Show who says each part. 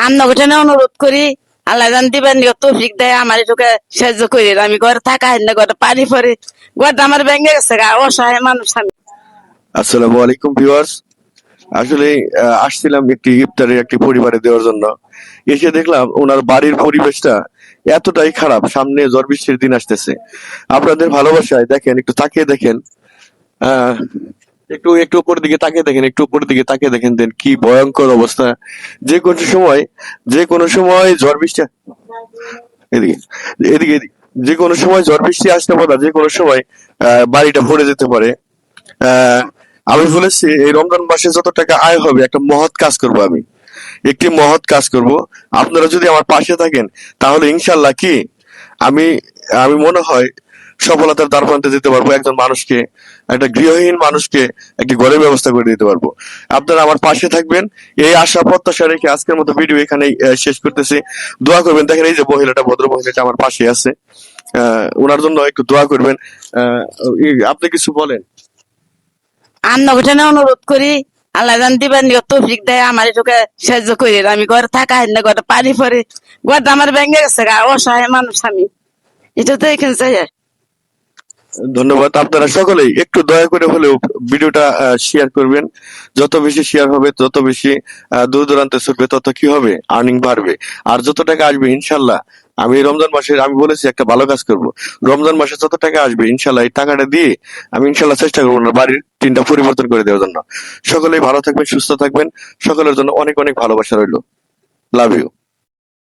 Speaker 1: আন্ন ঘটনা অনুরোধ করি, আল্লাহ জান দিবেন তৌফিক দেয় আমার এটুকু সাহায্য করি। আমি ঘরে থাকা হয় না, ঘরে পানি পরে, ঘরটা আমার ভেঙে গেছে গা, অসহায় মানুষ আমি।
Speaker 2: আসসালামু আলাইকুম ভিউয়ার্স। আসলে আসছিলাম একটি ইফতারের একটি পরিবারে দেওয়ার জন্য। এসে দেখলাম ওনার বাড়ির পরিবেশটা এতটাই খারাপ, সামনে ঝড় বৃষ্টির দিন আসতেছে। আপনাদের ভালোবাসায় দেখেন, একটু তাকিয়ে দেখেন, আহ একটু একটু উপরের দিকে তাকিয়ে দেখেন, একটু উপরের দিকে তাকিয়ে দেখেন, দেন কি ভয়ঙ্কর অবস্থা। যে কোনো সময় যে কোনো সময় ঝড় বৃষ্টি, এদিকে এদিকে এদিকে, যে কোনো সময় ঝড় বৃষ্টি আসতে পারে, যে কোনো সময় বাড়িটা ভরে যেতে পারে। আহ আমি বলেছি এই রমজান মাসে যত টাকা আয় হবে একটা মহৎ কাজ করব আমি, একটি মহৎ কাজ করব। আপনারা যদি আমার পাশে থাকেন তাহলে ইনশাল্লাহ কি আমি আমি মনে হয় সফলতার দ্বার প্রান্তে যেতে পারবো। একজন মানুষকে, একটা গৃহহীন মানুষকে একটি ঘরের ব্যবস্থা করে দিতে পারবো। আপনারা আমার পাশে থাকবেন, এই আশা প্রত্যাশা রেখে আজকের মতো ভিডিও এখানেই শেষ করতেছি। দোয়া করবেন। দেখেন এই যে মহিলাটা, ভদ্র মহিলাটা আমার পাশে আছে, ওনার জন্য একটু দোয়া করবেন। আপনি কিছু বলেন।
Speaker 1: আন্ন ঘটনা অনুরোধ করি, আল্লাহ জান দিবেন তৌফিক দেয় আমার এটুকু সাহায্য করি। আমি ঘরে থাকা হয় না, ঘরে পানি পরে, ঘরটা আমার ভেঙে গেছে গা, অসহায় মানুষ আমি। এটা তো এখানে চাই।
Speaker 2: ধন্যবাদ। আপনারা সকলেই একটু দয়া করে হলেও ভিডিওটা শেয়ার করবেন। যত বেশি শেয়ার হবে, তত বেশি দূর দূরান্তে ছড়বে, তত কি হবে, আর্নিং বাড়বে। আর যত টাকা আসবে ইনশাল্লাহ, আমি রমজান মাসে আমি বলেছি একটা ভালো কাজ করব। রমজান মাসে যত টাকা আসবে ইনশাল্লাহ এই টাকাটা দিয়ে আমি ইনশাল্লাহ চেষ্টা করবো না বাড়ির টিনটা পরিবর্তন করে দেওয়ার জন্য। সকলেই ভালো থাকবেন, সুস্থ থাকবেন। সকলের জন্য অনেক অনেক ভালোবাসা রইল। Love you.